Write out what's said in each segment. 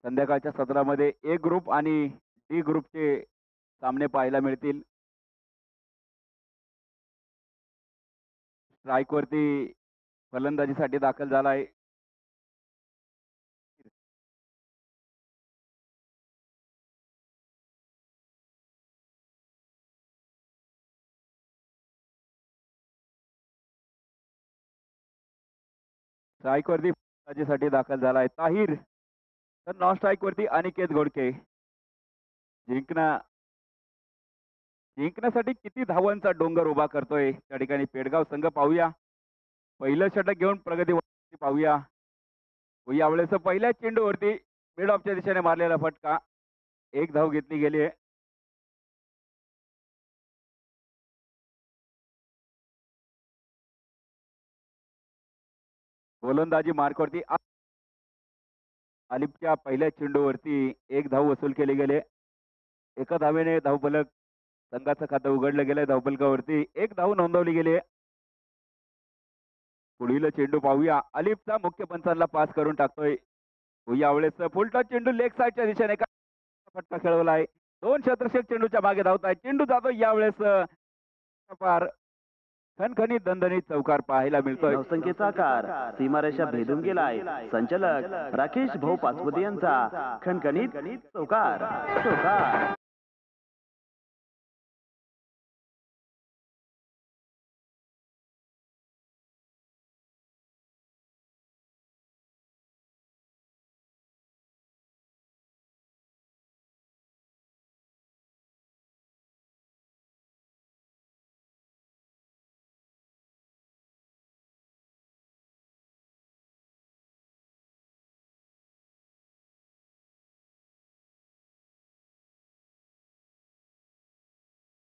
संध्याकाळच्या सत्रामध्ये ए ग्रुप आणि डी ग्रुपचे सामने पाहायला मिळतील. स्ट्राईकवरती फलंदाजीसाठी दाखल झाला आहे. स्ट्राईकवरती फलंदाजीसाठी दाखल झाला आहे ताहिर. तर नॉन स्ट्राईकवरती अनिकेत घोडके. जिंकणा जिंकण्यासाठी किती धावांचा डोंगर उभा करतोय त्या ठिकाणी पेडगाव संघ पाहूया. पहिलं षटक घेऊन प्रगती पाहूया. यावेळेस पहिल्या चेंडूवरती मिड ऑफच्या दिशेने मारलेला फटका. एक धाव घेतली गेली आहे. गोलंदाजी मार्कवरती आलिफच्या पहिल्या चेंडूवरती एक धाव वसूल केले गेले. एका धावेने धावफलक संघाचं खातं उघडलं गेलंय. धावफलकावरती एक धाव नोंदवली गेली. पुढील चेंडू पाहूया. आलिफचा मुख्य पंचांना पास करून टाकतोय. यावेळेस फुलटॉस चेंडू लेग साईडच्या दिशेने फटका खेळवला आहे. दोन क्षेत्रक्षक चेंडूच्या मागे धावताय. चेंडू जातो यावेळेस पार. खणखणीत दणदणीत चौकार पाहायला मिळतोय. धावसंख्येचा आकार सीमारेषा भेदून गेलाय. संचालक राकेश भाऊ पाचपुते यांचा खणखणीत चौकार. चौकार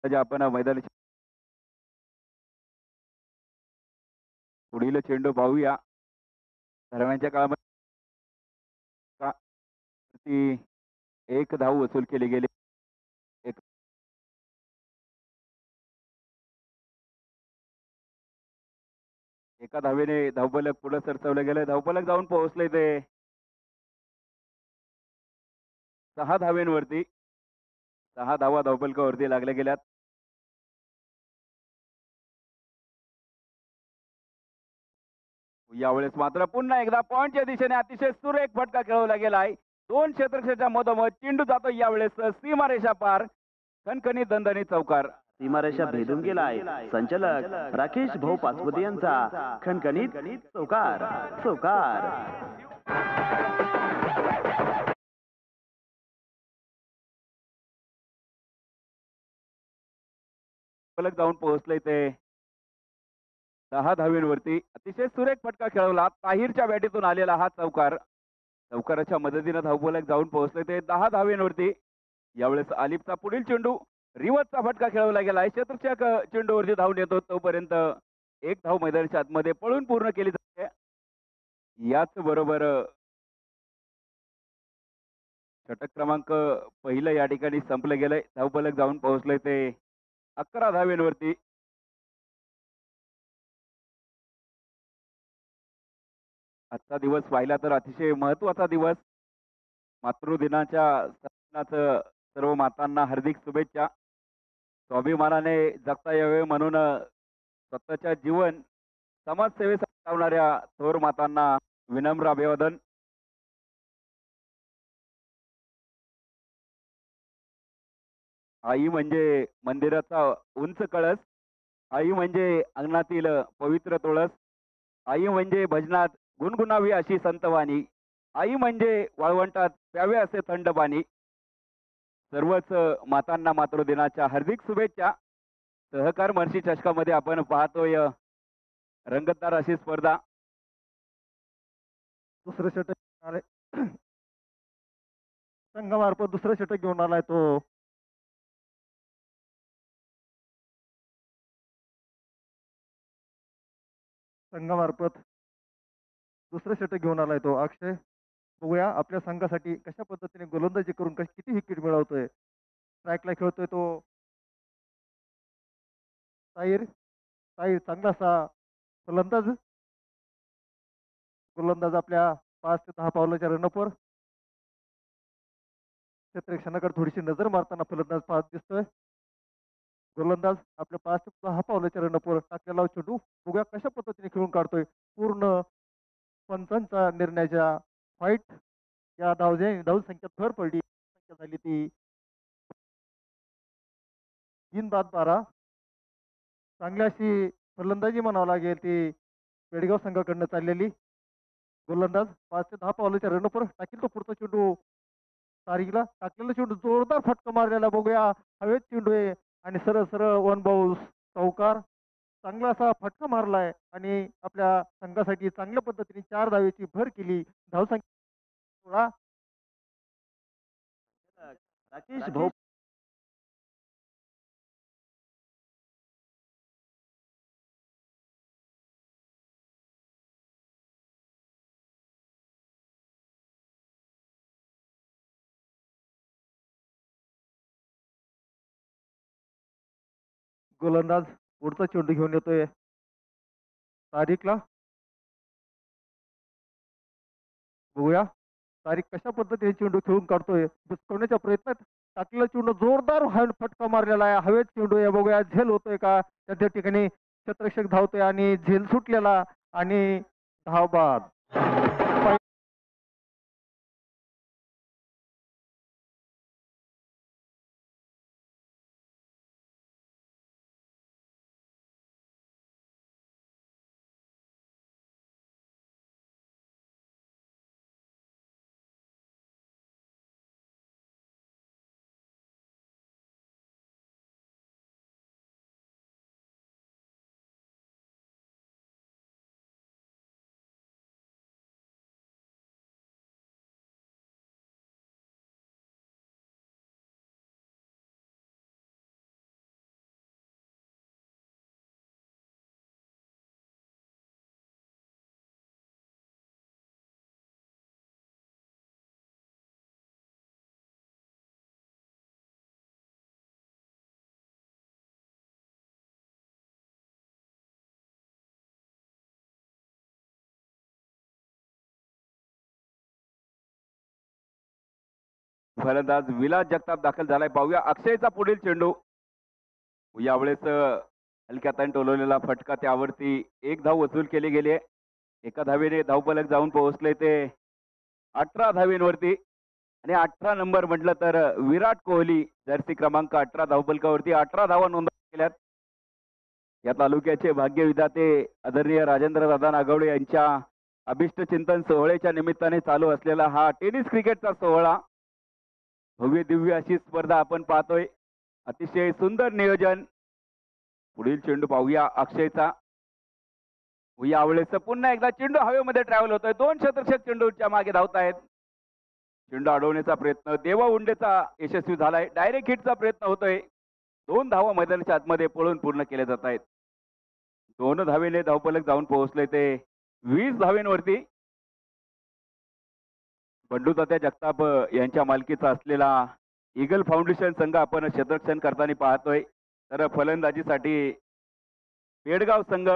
आपण मैदानी पुढील चेंडू पाहूया. दरम्यानच्या काळामध्ये एक धाव वसूल केली गेली. एका धावेने धावफलक पुढे सरसवलं गेलं. धावफलक जाऊन पोहोचले ते 6 धावेंवरती. 6 धावा धावफलकावरती लागल्या गेल्यात. यावेळेस मात्र पुन्हा एकदा पॉइंटच्या दिशेने अतिशय सुरेख फटका खेळवला गेला आहे. दोन क्षेत्रक्षेत्राच्या मधोमध चेंडू जातो यावेळेस सीमारेषा पार. खणखणीत दणदणीत चौकार. सीमारेषा भेदून गेलाय. संचालक राकेश भाऊ पाचपुते यांचा खणखणीत चौकार. चौकार फलक जाऊन पोहोचले ते 10 धावेंवरती. अतिशय सुरेख फटका खेळवला. ताहिरच्या बॅटीतून आलेला हा चौकार. चौकाराच्या मदतीने धावफलक जाऊन पोहोचले ते 10 धावेंवरती. यावेळेस आलिफचा पुढील चेंडू रिवर्सचा फटका खेळवला गेला. क्षेत्रक्षक चेंडूवरती धावून येतो तोपर्यंत एक धाव मैदानाच्या आतमध्ये पळून पूर्ण केली जाते. याच बरोबर षटक क्रमांक पहिलं या ठिकाणी संपलं गेलंय. धावफलक जाऊन पोहोचले ते 11 धावेंवरती. आजचा दिवस पाहिला तर अतिशय महत्वाचा दिवस. मातृदिनाच्या सणाचं सर्व मातांना हार्दिक शुभेच्छा. स्वाभिमानाने जगता यावे म्हणून स्वतःच्या जीवन समाजसेवेसाठी लावणाऱ्या थोर मातांना विनम्र अभिवादन. आई म्हणजे मंदिराचा उंच कळस. आई म्हणजे अंगणातील पवित्र तुळस. आई म्हणजे भजनात गुणगुणावी अशी संतवाणी. आई म्हणजे वाळवंटात प्यावे असे थंड पाणी. सर्वच मातांना मातृदिनाच्या हार्दिक शुभेच्छा. सहकार महर्षी चषकामध्ये आपण पाहतोय रंगतदार अशी स्पर्धा. दुसरं षटक आले संघामार्फत दुसरं षटक घेऊन आलाय तो संघामार्फत दुसरं षटक घेऊन आलाय तो अक्षय. बघूया आपल्या संघासाठी कशा पद्धतीने गोलंदाजी करून किती विकेट मिळवतोय. स्ट्राईकला खेळतोय तो ताहिर. ताहिर चांगलासा फलंदाज. गोलंदाज आपल्या 5 ते 10 पावलाच्या रनअपवर. क्षेत्ररक्षणाकडे थोडीशी नजर मारताना फलंदाज पाहत दिसतोय. गोलंदाज आपल्या 5 ते 6 पावलाच्या रनअपवर टाकलेला चेंडू बघूया कशा पद्धतीने खेळून काढतोय. पूर्ण पंचांचा निर्णयाच्या फाईट या धावसंख्येत भर पडली. संख्या झाली ती 3-12. चांगली अशी फलंदाजी म्हणावं लागेल ती पेडगाव संघाकडनं चाललेली. गोलंदाज 5 ते 10 पावलाच्या रनअपवर टाकील तो पुढचा चेंडू तारीखला टाकलेला चेंडू जोरदार फटका मारलेला बघूया. हवेत चेंडू आहे आणि सरळ सरळ वन बाउन्स चौकार. चांगला असा फटका मारलाय आणि आपल्या संघासाठी चांगल्या पद्धतीने 4 धावेची भर केली. धावसंख्या राकेश भाऊ गोलंदाज पुढचा चेंडू घेऊन येतोय तारीखला. बघूया तारीख कशा पद्धतीने चेंडू खेळून काढतोय. बुचकवण्याच्या प्रयत्नात टाकलेला चेंडू जोरदार फटका मारलेला आहे. हवेत चेंडू आहे बघूया झेल होतोय का. त्या ठिकाणी क्षेत्ररक्षक धावतोय आणि झेल सुटलेला आणि धाव बाद. फलंदाज विलास जगताप दाखल झालाय. पाहूया अक्षयचा पुढील चेंडू. यावेळेस हलक्या ताईन टोलवलेला फटका त्यावरती एक धाव वसूल केली गेली आहे. एका धावेने धावफलक जाऊन पोहोचले ते 18 धावेंवरती आणि 18 नंबर म्हटलं तर विराट कोहली जर्सी क्रमांक 18 धावफलकावरती 18 धावा नोंदवल्या गेल्यात. या तालुक्याचे भाग्य विधाते आदरणीय राजेंद्र दादा नागवडे यांच्या अभिष्ट चिंतन सोहळ्याच्या निमित्ताने चालू असलेला हा टेनिस क्रिकेटचा सोहळा. भव्य दिव्य अशी स्पर्धा आपण पाहतोय. अतिशय सुंदर नियोजन. पुढील चेंडू पाहूया अक्षयचा. यावेळेस पुन्हा एकदा चेंडू हवेमध्ये ट्रॅव्हल होतोय. 2 क्षेत्ररक्षक चेंडूच्या मागे धावतायत. चेंडू अडवण्याचा प्रयत्न देवा उंडेचा यशस्वी झालाय. डायरेक्ट हिटचा प्रयत्न होतोय. 2 धावा मैदानाच्या आतमध्ये पळून पूर्ण केल्या जात आहेत. 2 धावेने धावफलक जाऊन पोहोचले ते 20 धावेंवरती. बंडू तात्या जगताप यांच्या मालकीचा असलेला ईगल फाउंडेशन संघ आपण क्षेत्ररक्षण करताना पाहतोय. तर फलंदाजीसाठी पेडगाव संघ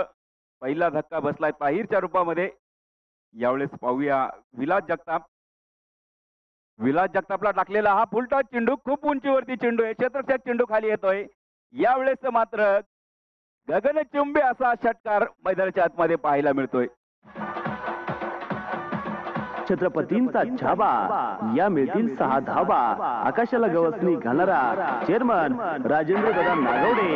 पहिला धक्का बसलाय ताहीरच्या रूपामध्ये. यावेळेस पाहूया विलास जगताप. विलास जगतापला टाकलेला हा फुलटॉस चेंडू खूप उंचीवरती चेंडू आहे. क्षेत्ररक्षक चेंडू खाली येतोय. यावेळेस मात्र गगनचुंबी असा षटकार मैदानाच्या आतमध्ये पाहायला मिळतोय. छत्रपतींचा झाबा. या मिळतील 6 धाबा. आकाशाला गवसणी घालणारा चेअरमन राजेंद्र दादा नागवडे.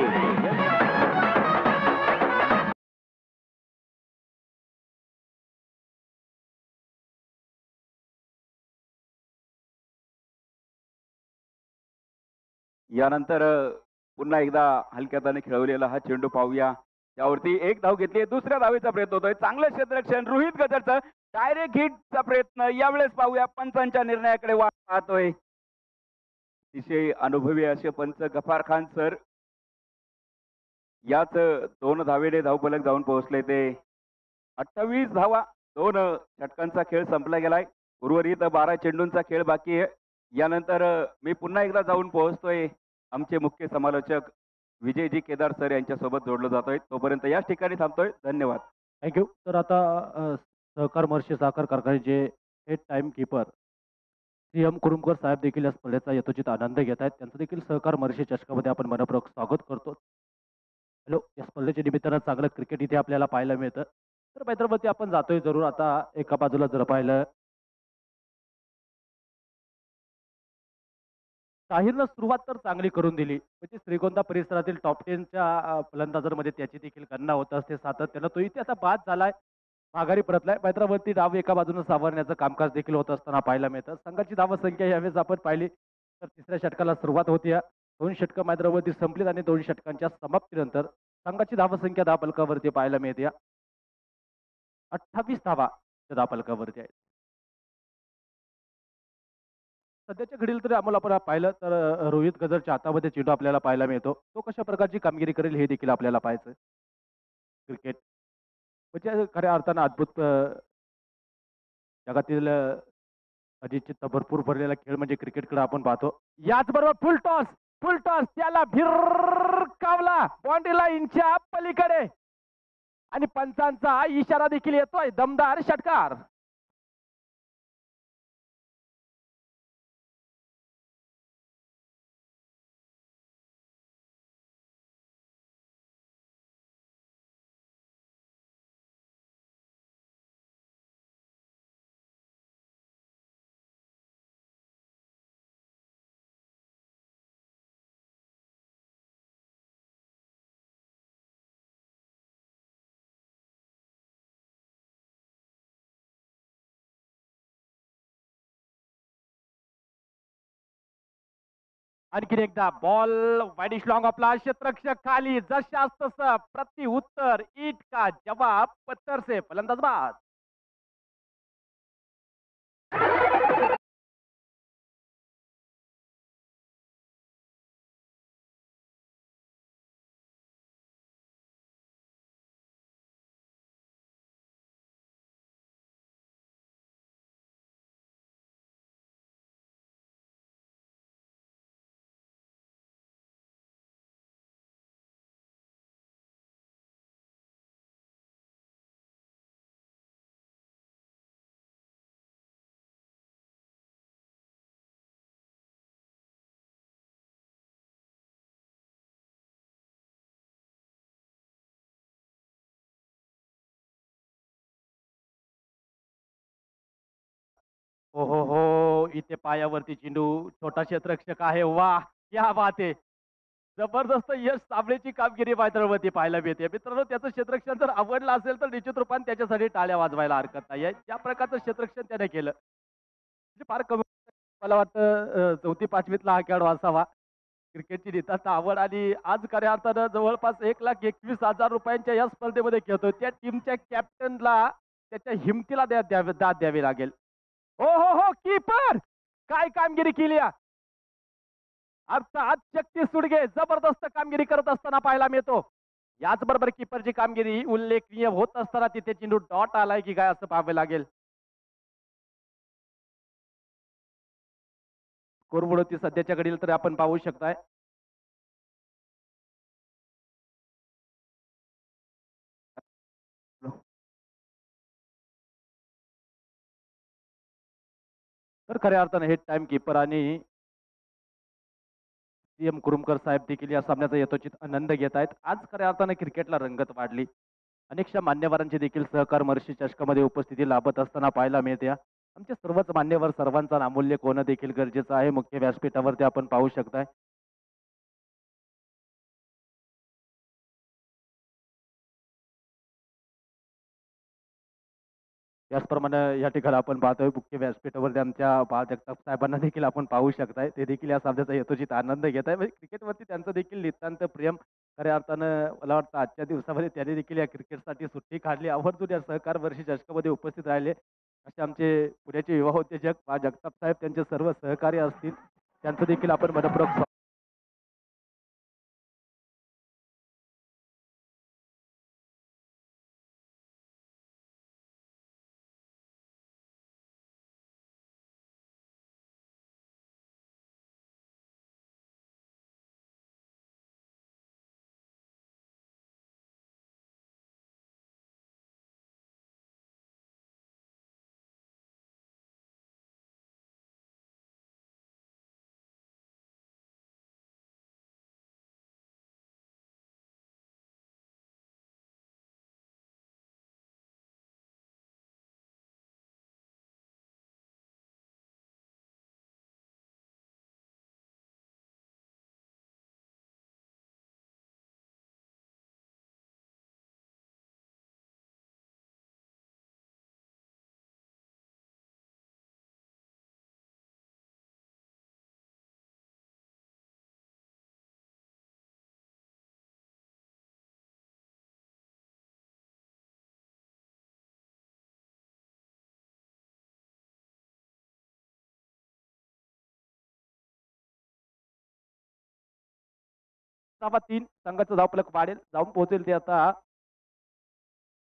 यानंतर पुन्हा एकदा हलक्याताने खेळवलेला हा चेंडू पाहूया. त्यावरती एक धाव घेतली. दुसऱ्या धावेचा प्रयत्न होतोय. चांगलं क्षेत्ररक्षण रोहित गजरचं. डायरेक्ट हिटचा प्रयत्न. यावेळेस पाहूया पंचांच्या निर्णयाकडे वाट पाहतोय. अतिशय अनुभवी असे पंच गफार खान सर. याच 2 धावेने धावफलक जाऊन पोहोचले ते 28 धावा. 2 षटकांचा खेळ संपला गेलाय. उर्वरित 12 चेंडूंचा खेळ बाकी आहे. यानंतर मी पुन्हा एकदा जाऊन पोहोचतोय. आमचे मुख्य समालोचक विजयजी केदार सर यांच्यासोबत जोडलो जातोय. तोपर्यंत याच ठिकाणी थांबतोय. धन्यवाद. थँक्यू. तर आता सहकार महर्षी साखर कारखान्याचे हेड टाइम कीपर सीएम कुरुमकर साहेब देखील या स्पर्धेचा यथोचित आनंद घेत आहेत. त्यांचं देखील सहकार मर्शी चषकामध्ये आपण मनपूर्वक स्वागत करतो. हॅलो, या स्पर्धेच्या निमित्तानं चांगलं क्रिकेट इथे आपल्याला पाहायला मिळतं. तर मैत्रीमध्ये आपण जातोय जरूर. आता एका बाजूला जर पाहिलं, ताहिरनं सुरुवात तर चांगली करून दिली. म्हणजे श्रीगोंदा परिसरातील टॉप 10च्या फलंदाजांमध्ये त्याची देखील गणना होत असते सातत्यानं. तो इथे आता बाद झालाय, माघारी परतलाय. मैत्रावरती डाव एका बाजूने सावरण्याचं कामकाज देखील होत असताना पाहायला मिळतं. संघाची धावसंख्या यावेळेस आपण पाहिली तर तिसऱ्या षटकाला सुरुवात होती. 2 षटकं मैत्रावरती संपलीत आणि 2 षटकांच्या समाप्तीनंतर संघाची धावसंख्या धावफलकावरती पाहायला मिळते. 28 धावा त्या धावफलकावरती आहेत. सध्याच्या घडीला तरी आम्हाला आपण पाहिलं तर रोहित गजरच्या हातामध्ये चेंडू आपल्याला पाहायला मिळतो. तो कशा प्रकारची कामगिरी करेल हे देखील आपल्याला पाहायचं. क्रिकेट म्हणजे खऱ्या अर्थानं अद्भुत जगातील अजितचित्त भरपूर भरलेला खेळ म्हणजे क्रिकेटकडे आपण पाहतो. याचबरोबर फुल टॉस त्याला भिरकावला बाउंड्री लाईनच्या पलीकडे आणि पंचांचा इशारा देखील येतोय. दमदार षटकार. आणखीन एकदा बॉल वाईडिश लॉंग आपला क्षेत्ररक्षक खाली जशास तसं प्रति उत्तर इट का जवाब पत्थर से फलंदाज बाद. हो, इथे पायावरती चेंडू. छोटा क्षेत्ररक्षक आहे. वाह, क्या बात आहे. जबरदस्त यश साबळेची कामगिरी मैदानावरती पाहायला मिळते. मित्रांनो, त्याचं क्षेत्ररक्षण जर आवडलं असेल तर निश्चित रूपाने त्याच्यासाठी टाळ्या वाजवायला हरकत नाही. ज्या प्रकारचं क्षेत्ररक्षण त्याने केलं म्हणजे फार कमी. मला वाटतं 4थी-5वीतला हा खेळाडू असावा. क्रिकेटची नितांत आवड आणि आज खऱ्या अर्थानं जवळपास 1,21,000 रुपयांच्या या स्पर्धेमध्ये खेळतोय. त्या टीमच्या कॅप्टनला त्याच्या हिमतीला दाद द्यावी लागेल. हो, कीपर काय कामगिरी केली. अर्थात शक्ती सुडगे जबरदस्त कामगिरी करत असताना पाहायला मिळतो. याचबरोबर कीपरची कामगिरी उल्लेखनीय होत असताना तिथे चेंडू डॉट आलाय की काय असं पाहावे लागेल. कोरबुडती सध्याच्या घडीला तर आपण पाहू शकताय. तर खऱ्या अर्थाने हे टाइम कीपर आणि सीएम कुरुमकर साहेब देखील या सामन्याचा यथोचित आनंद घेत आहेत. आज खऱ्या अर्थाने क्रिकेटला रंगत वाढली. अनेकशा मान्यवरांची देखील सहकार महर्षी चषकामध्ये उपस्थिती लाभत असताना पाहायला मिळते. आमचे सर्वच मान्यवर सर्वांचा नामूल्य कोण देखील गरजेचं आहे. मुख्य व्यासपीठावरती आपण पाहू शकताय. त्याचप्रमाणे या ठिकाणी आपण पाहतोय मुख्य व्यासपीठावरती आमच्या बाळ जगताप साहेबांना देखील आपण पाहू शकताय. ते देखील या सामन्याचा यथोचित आनंद घेत आहे. म्हणजे क्रिकेटवरती त्यांचं देखील नितांत प्रेम. खऱ्या अर्थानं मला वाटतं आजच्या दिवसामध्ये त्यांनी देखील या क्रिकेटसाठी सुट्टी काढली. आवर्जून या सहकार वर्षी चषकामध्ये उपस्थित राहिले. असे आमचे पुण्याचे युवा उद्योजक बाळ जगताप साहेब त्यांचे सर्व सहकारी असतील. त्यांचं देखील आपण मनपूर्वक 3 संघाचं धावफलक वाढेल, जाऊन पोहोचेल ते आता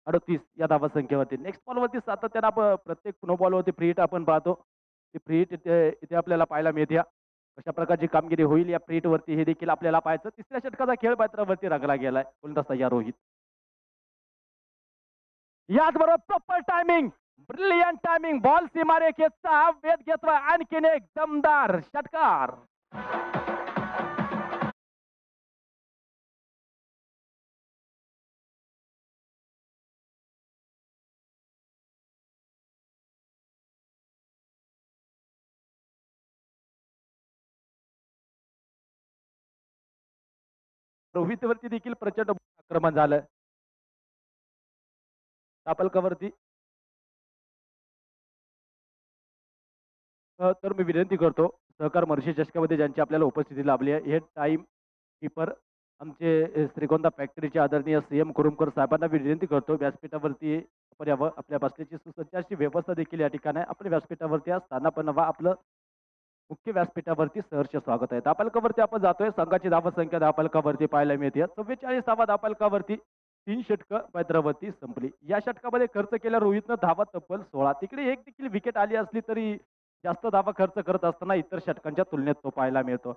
38 या धावा संख्येवरती. नेक्स्ट बॉलवरती सातत्यानं आपण प्रत्येक नो बॉलवरती फ्री हिट आपण पाहतो. ती फ्री हिट इथे आपल्याला पाहायला मिळते. कशा प्रकारची कामगिरी होईल या फ्री हिट वरती हे देखील आपल्याला पाहायचं. तिसऱ्या षटकाचा खेळ पात्रावरती रंगला गेलाय. गोलंदाज तयार रोहित. याचबरोबर proper timing, brilliant timing, ball सीमारेषेचा वेध घेतोय. आणखीन एक दमदार षटकार. रोहितवरती देखील प्रचंड आक्रमण झालं. धावफलकावरती तर मी विनंती करतो सहकार महर्षी चषकामध्ये ज्यांची आपल्याला उपस्थिती लाभली आहे, हे टाइम कीपर आमचे श्रीगोंदा फॅक्टरीचे आदरणीय CM कुरुमकर साहेबांना विनंती करतो व्यासपीठावरती आपण यावं. आपल्या बसण्याची सुसज्ज अशी व्यवस्था देखील या ठिकाणी आहे. आपण व्यासपीठावरती आज स्थानापन्न व्हा. आपलं मुख्य व्यासपीठावरती सहर्ष स्वागत आहे. धावफलकावरती आपण जातोय. संघाची धावसंख्या धावफलकावरती पाहायला मिळते. 44 धावफलकावरती 3 षटकं पैत्रावरती संपली. या षटकामध्ये खर्च केल्या रोहितनं धावा तब्बल 16. तिकडे एक देखील विकेट आली असली तरी जास्त धावा खर्च करत असताना इतर षटकांच्या तुलनेत तो पाहायला मिळतो.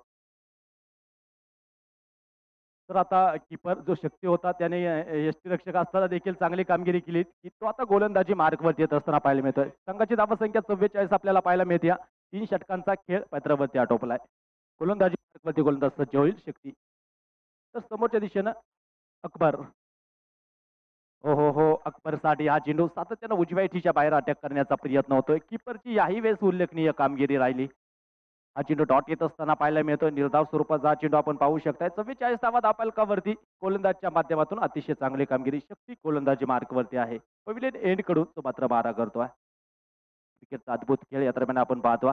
तर आता कीपर जो शक्ती होता त्याने यष्टीरक्षक असताना देखील चांगली कामगिरी केली की तो आता गोलंदाजी मार्कवरती येत असताना पाहायला मिळतोय. संघाची धावसंख्या 44 आपल्याला पाहायला मिळते. 3 षटकांचा खेळ पैत्रावरती आटोपलाय. गोलंदाजी मार्कवरती गोलंदाज सज्ज होईल शक्ती. तर समोरच्या दिशेनं अकबर. हो अकबरसाठी हा चेंडू सातत्यानं उजव्या इठीच्या बाहेर अटॅक करण्याचा प्रयत्न होतोय. कीपरची याही वेळेस उल्लेखनीय कामगिरी राहिली. हा चेंडू डॉट येत असताना पाहायला मिळतोय. निर्धाव स्वरूपाचा हा चेंडू आपण पाहू शकताय. 44 धावफलकावरती गोलंदाजच्या माध्यमातून अतिशय चांगली कामगिरी. शक्ती गोलंदाजी मार्कवरती आहे. पविलियन एंड कडून तो मात्र 12 करतोय. क्रिकेटचा अद्भुत खेळ या दरम्यान आपण पाहतोय.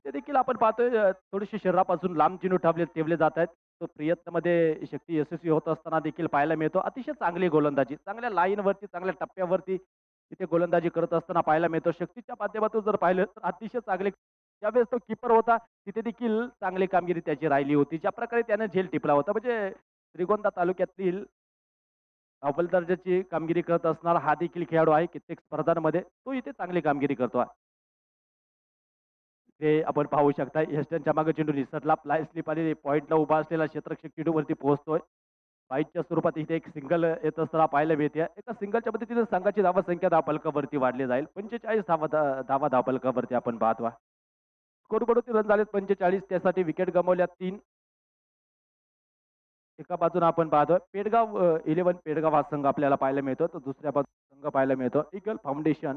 ते देखील आपण पाहतोय थोडीशी शरीरापासून लांब चेंडू ठेवले जात आहेत. तो प्रयत्नामध्ये शक्ती यशस्वी होत असताना देखील पाहायला मिळतो. अतिशय चांगली गोलंदाजी, चांगल्या लाईनवरती चांगल्या टप्प्यावरती तिथे गोलंदाजी करत असताना पाहायला मिळतो. शक्तीच्या माध्यमातून जर पाहिलं तर अतिशय चांगले ज्यावेळेस तो कीपर होता तिथे देखील चांगली कामगिरी त्याची राहिली होती. ज्या प्रकारे त्याने झेल टिपला होता म्हणजे श्रीगोंदा तालुक्यातील अव्वल दर्जाची कामगिरी करत असणारा हा देखील खेळाडू आहे. कित्येक स्पर्धांमध्ये तो इथे चांगली कामगिरी करतो. ते आपण पाहू शकता. यस्टनच्या मागे चेंडू निसटला. फ्लाय स्लिप आलेली पॉईंटला उभा असलेला क्षेत्ररक्षक चेंडूवरती पोहोचतोय. बाईकच्या स्वरूपात इथे एक सिंगल येत असताना पाहायला मिळते. एका सिंगलच्या पद्धतीने संघाची धावसंख्या धावफलकावरती वाढली जाईल. 45 धावा धावफलकावरती आपण पाहतो. स्कोर कडून रन झालेत 45. त्यासाठी विकेट गमावल्या 3. एका बाजूने आपण पाहतोय पेडगाव 11 पेडगाव हा संघ आपल्याला पाहायला मिळतो. तर दुसऱ्या बाजूला संघ पाहायला मिळतो ईगल फाउंडेशन.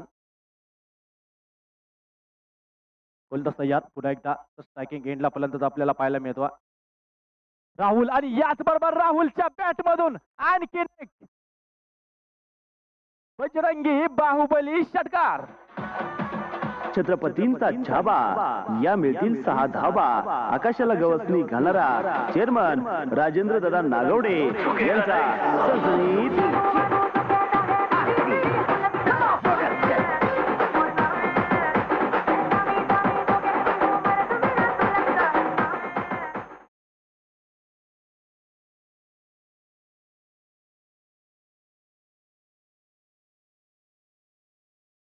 गोलंदाज तयार पुन्हा एकदा स्ट्रायकिंग एंडला फलंदाज आपल्याला पाहायला मिळतो. राहुल आणि याचबरोबर राहुलच्या बॅट मधून आणखी एक बजरंगी बाहुबली षटकार. छत्रपतींचा छाबा. या मिळतील 6 धावा. आकाशाला गवसणी घालणारा चेअरमन राजेंद्र दादा नागवडे यांचा सनसनीत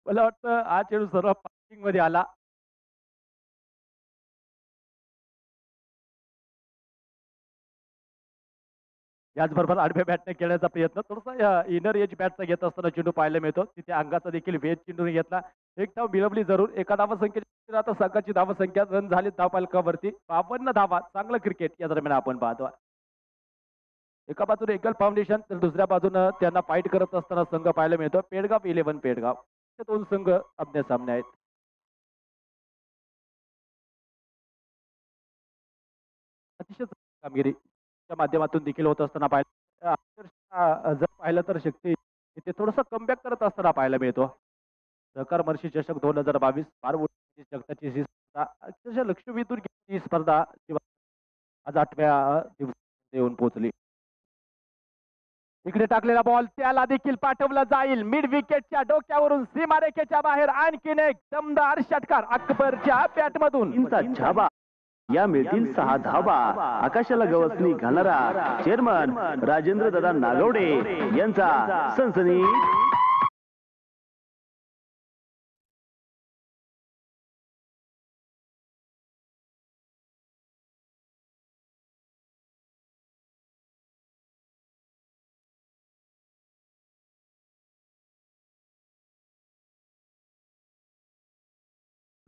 मला वाटतं हा चेंडू सर्व पार्किंग मध्ये आला. याचबरोबर आडव्या बॅटने खेळण्याचा प्रयत्न थोडासा इनर एज बॅटचा घेत असताना चेंडू पाहायला मिळतो. तिथे अंगाचा देखील वेध चेंडूने घेतला. एक धाव मिळवली जरूर. एका धावसंख्येची आता संघाची धावसंख्या रन झाली धावफलकावरती 52 धावा. चांगलं क्रिकेट या दरम्यान आपण पाहतो. एका बाजूने ईगल फाउंडेशन तर दुसऱ्या बाजूने त्यांना फाईट करत असताना संघ पाहायला मिळतो पेडगाव 11 पेडगाव. हे 2 संघ आमने सामने आहेत. अतिशय कामगिरीच्या माध्यमातून देखील होत असताना पाहिलं जर पाहिलं तर शक्ती इथे थोडंसं कमबॅक करत असताना पाहायला मिळतो. सहकार महर्षी चषक 2022 फार मोठी जगताची ही स्पर्धा अक्षरशः लक्ष वेधून घेतली ही स्पर्धा आज 8व्या दिवसात येऊन पोहोचली. इकडे टाकलेला बॉल त्याला देखील पाठवला जाईल. मिड विकेटच्या डोक्यावरून सीमारेषेच्या बाहेर आणखीन एक दमदार षटकार अकबरच्या बॅट मधून. छाबा. या मिळतील 6 धावा. आकाशाला गवसणी घालणारा चेअरमन राजेंद्र दादा नागवडे यांचा सनसनीत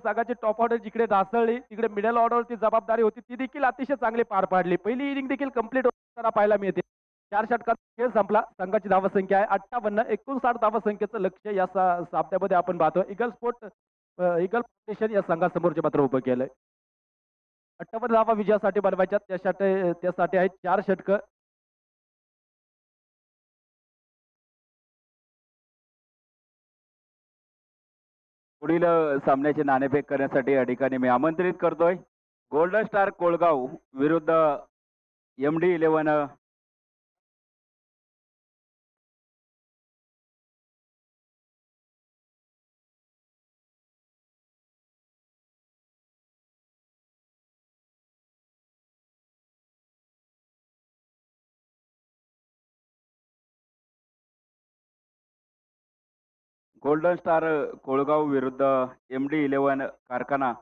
संघाची टॉप ऑर्डर जिकडे ढासळली तिकडे मिडल ऑर्डरची जबाबदारी होती ती देखील अतिशय चांगली पार पाडली. पहिली इनिंग देखील कंप्लीट होताना पाहायला मिळते. 4 षटकात खेळ संपला. संघाची धावसंख्या आहे 58. 59 धावसंख्येचं लक्ष्य या सामन्यामध्ये आपण पाहतो. इगल फाउंडेशन या संघासमोरचे मात्र उभं केलंय. 58 धावा विजयासाठी बनवायच्या त्यासाठी आहेत 4 षटकं. पुढील सामन्याचे नाणेफेक करण्यासाठी या ठिकाणी मी आमंत्रित करतोय गोल्डन स्टार कोळगाव विरुद्ध MD11 गोल्डन स्टार कोळगाव विरुद्ध MD11 कारखाना.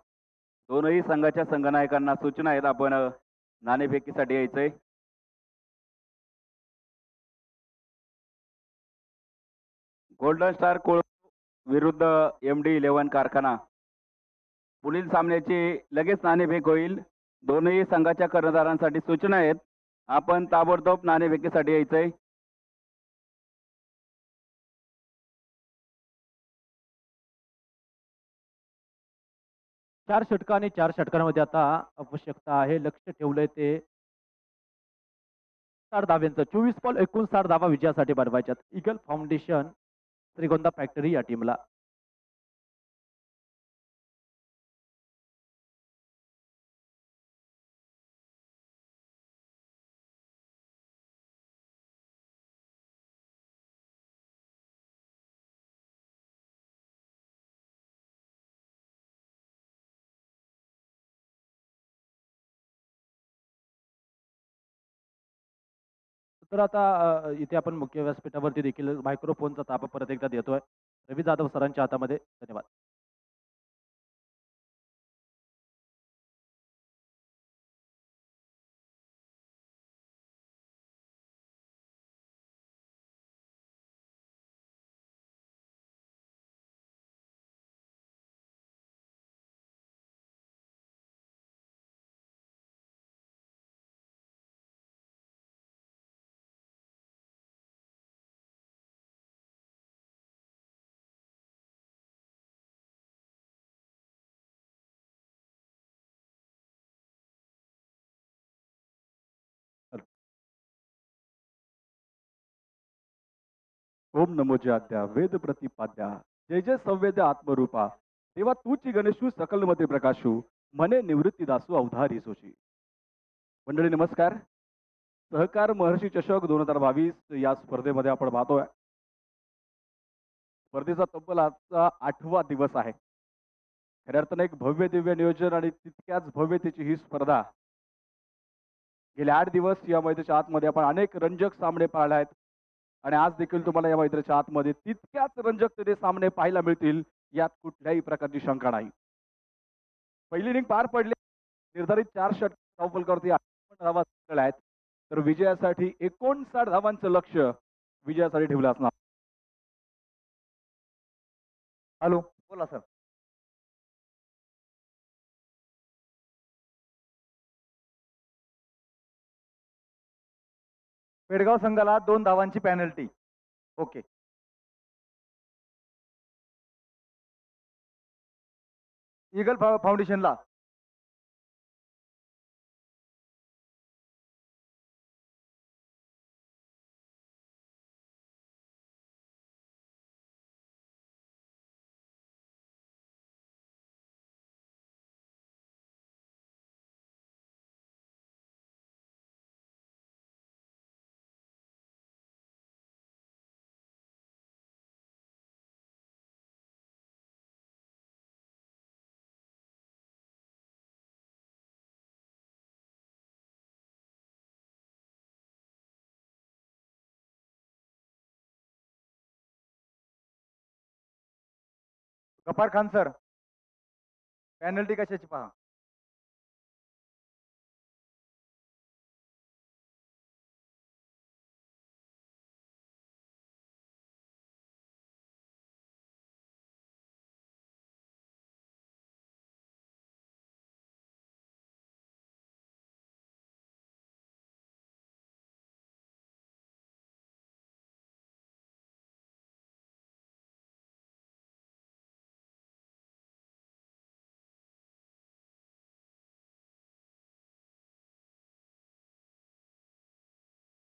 दोनही संघाच्या संघनायकांना सूचना आहेत आपण नाणेफेकीसाठी यायचंय. गोल्डन स्टार कोळगाव विरुद्ध MD11 कारखाना. पुढील सामन्याची लगेच नाणेफेक होईल. दोनही संघाच्या कर्णधारांसाठी सूचना आहेत आपण ताबडतोब नाणेफेकीसाठी यायचंय. 4 षटकं आणि 4 षटकांमध्ये आता आवश्यकता आहे. लक्ष ठेवलंय ते 60 धाव्यांचं. 24 बॉल 59 धावा विजयासाठी बनवायच्यात. इगल फाउंडेशन श्रीगोंदा फॅक्टरी या टीमला. तर आता इथे आपण मुख्य व्यासपीठावरती देखील मायक्रोफोनचा ताबा परत एकदा देतोय रवी जाधव सरांच्या हातामध्ये. धन्यवाद. ओम नमोजी आद्या वेद प्रतिपाद्या जय जय संवेद्य आत्मरूपा तेव्हा तूची गणेशू सकलमते प्रकाशू मने निवृत्ती दासू अवधारी सोशी. मंडळी नमस्कार. सहकार महर्षी चषक 2022 या स्पर्धेमध्ये आपण पाहतोय. स्पर्धेचा तब्बल आजचा 8वा दिवस आहे. खऱ्या अर्थाने एक भव्य दिव्य नियोजन आणि तितक्याच भव्यतेची ही स्पर्धा. गेले 8 दिवस या मैदानाच्या आतमध्ये आपण अनेक रंजक सामने पाहिले आहेत आणि आज देखील तुम्हाला या मैदानाच्या आतमध्ये तितक्याच रंजकतेने सामने पाहायला मिळतील यात कुठल्याही प्रकारची शंका नाही. पहिली इनिंग पार पडली. निर्धारित 4 षटकांवरती 58 धावा आहेत तर विजयासाठी 59 धावांचं लक्ष्य विजयासाठी ठेवलं असणार. हॅलो बोला सर. पेडगाव संघाला 2 धावांची पॅनल्टी. ओके. ईगल फाउंडेशनला गफार खान सर, पेनल्टी कशाची पहा.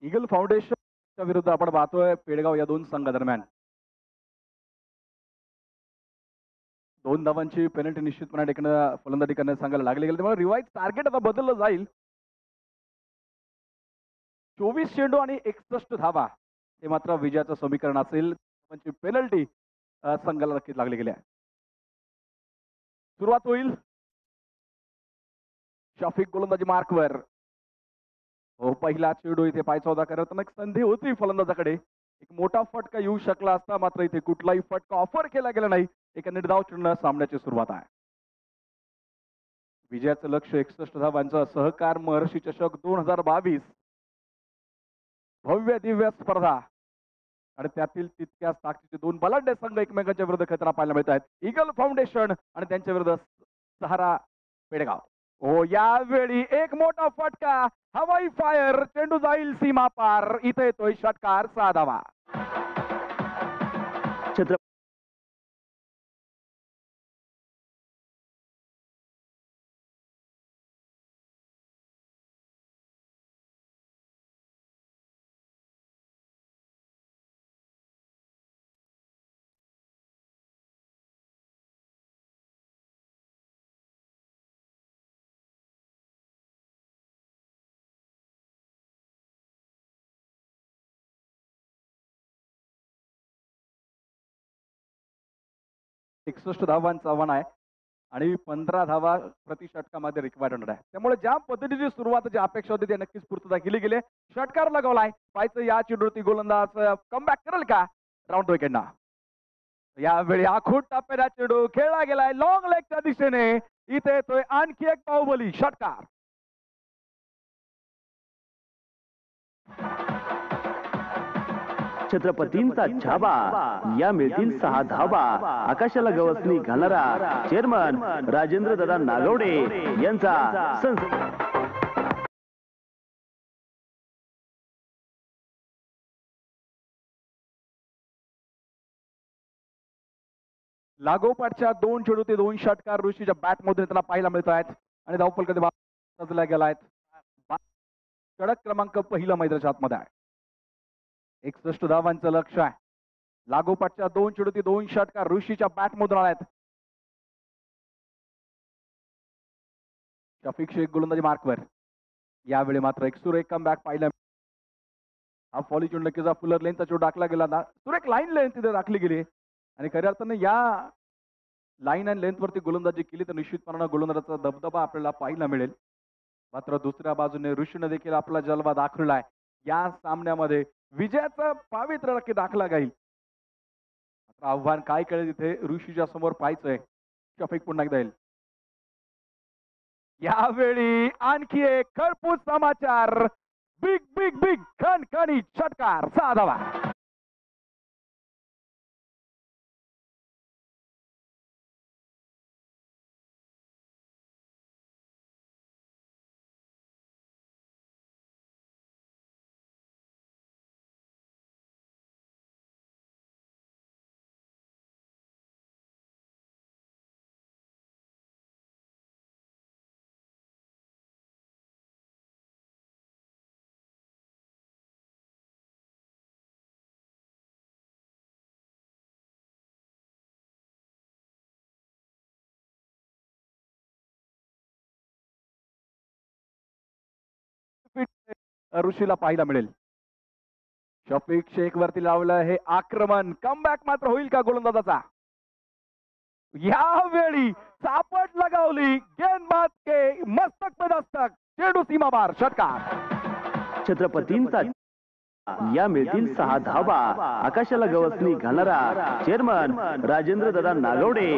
ईगल फाउंडेशनच्या विरुद्ध आपण पाहतोय पेडगाव या दोन संघादरम्यान 2 धावांची पेनल्टी निश्चितपणे टेकणं फलंदाजी करण्यास सांगायला लागले गेले. त्यामुळे रिवाइज टार्गेट आता बदललं जाईल. 24 चेंडू आणि 61 धावा हे मात्र विजयाचं समीकरण असेल. पेनल्टी संघाला नक्कीच लागली गेली आहे. सुरुवात होईल. शफीक गोलंदाजी मार्कवर. हो, पहिला चेंडू इथे पायचौदा करताना एक संधी होती फलंदाजाकडे. एक मोठा फटका येऊ शकला असता, मात्र इथे कुठलाही फटका ऑफर केला गेला नाही. एका निर्धाव चिन्ह सामन्याची सुरुवात आहे. विजयाचं लक्ष 61 धावांचा सहकार महर्षी चषक 2022 भव्य दिव्य स्पर्धा आणि त्यातील तितक्याच ताकदीचे दोन बलाढ्य संघ एकमेकांच्या विरुद्ध खेळताना पाहायला मिळत आहेत. ईगल फाउंडेशन आणि त्यांच्या विरुद्ध सहारा पेडगाव. हो, यावेळी एक मोठा फटका, हवाई फायर, चेंडू जाईल सीमा पार. इथे येतोय षटकार, 6 धावा. छत्र एक 61 धावांचा आव्हान आहे आणि 15 धावा प्रति षटकामध्ये रिक्वायर्ड आहे. त्यामुळे ज्या पद्धतीची सुरुवात जी अपेक्षा होती ती नक्कीच पूर्तता केली गेली. षटकार लगावलाय. पाहायचं या चेंडूवरती गोलंदाज कमबॅक करेल का राऊंड विकेटना. यावेळी आखूट टप्प्याचा चेंडू खेळला गेलाय लॉंग लेगच्या दिशेने. इथे येतोय आणखी एक बाहुबली षटकार. छत्रपतींचा झाबा. या मिळतील 6 धावा. आकाशाला गवसणी घालणारा चेअरमन राजेंद्र दादा नागवडे यांचा लागोपाठच्या 2 चेंडू ते 2 षटकार ऋषीच्या बॅट मधून त्यांना पाहायला मिळत आहेत आणि धावफलकाचे सजल्या गेलायत. कडक क्रमांक पहिला मैदानाच्या आतमध्ये आहे. 61 धावांचं लक्ष आहे. लागोपाठच्या 2 चेंडू ते 2 षटकार ऋषीच्या बॅट मधून आलायत. शफीक शेख गोलंदाजी मार्कवर. यावेळी मात्र एक सुरेख कमबॅक पाहिला. हा फॉली चेंडू नक्कीच फुलर लेनचा चेंडू टाकला गेला ना. सुरेख लाईन लेंथ तिथे राखली गेली आणि खऱ्या अर्थाने या लाईन अँड लेंथ वरती गोलंदाजी केली तर निश्चितपणानं गोलंदाजाचा दबदबा आपल्याला पाहायला मिळेल. मात्र दुसऱ्या बाजूने ऋषीने देखील आपला जलवा दाखवलाय. या सामन्यामध्ये विजयाचा पावित्र्य नक्की दाखला जाईल. मात्र आव्हान काय कळेल तिथे ऋषीच्या समोर पाहायचंय. शफीक पुन्हा एकदा येईल. यावेळी आणखी एक खरपूस समाचार. बिग बिग बिग खणखणीत षटकार, 6 धावा. ऋषीला पाहायला मिळेल. शफीक शेख वरती लावलं हे आक्रमण. कमबॅक मात्र होईल का गोलंदाजाचा. यावेळी सापट लगावली. गेंदबाज के मस्तक पे दस्तक. चेंडू सीमाबार, षटकार. छत्रपतींचा या मिळतील 6 धावा. आकाशाला गवसणी घालणारा चेअरमन राजेंद्र दादा नागवडे.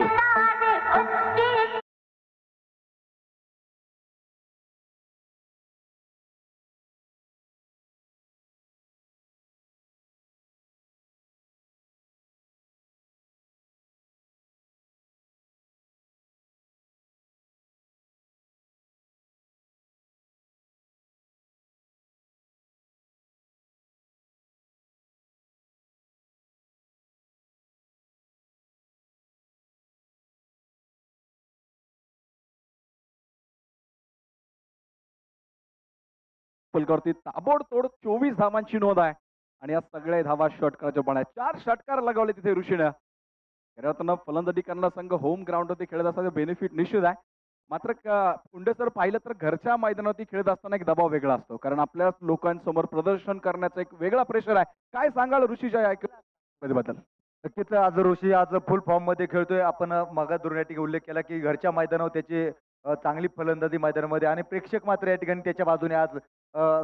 फलकावरती ताबडतोड 24 धावांची नोंद आहे आणि या सगळ्या धावा षटकाराच्या पण आहेत. 4 षटकार लगावले तिथे ऋषीनं. खऱ्या अर्थानं फलंदाजी करणारा संघ होम ग्राउंडवरती खेळत असताना बेनिफिट निश्चित आहे. मात्र पुंडे सर पाहिलं तर घरच्या मैदानावरती खेळत असताना एक दबाव वेगळा असतो, कारण आपल्या लोकांसमोर प्रदर्शन करण्याचा एक वेगळा प्रेशर आहे. काय सांगाल ऋषीच्या बद्दल? नक्कीच आज ऋषी आज फुल फॉर्म मध्ये खेळतोय. आपण मागा या ठिकाणी उल्लेख केला की घरच्या मैदानावर त्याची चांगली फलंदाजी मैदानामध्ये आणि प्रेक्षक मात्र या ठिकाणी त्याच्या बाजूने आज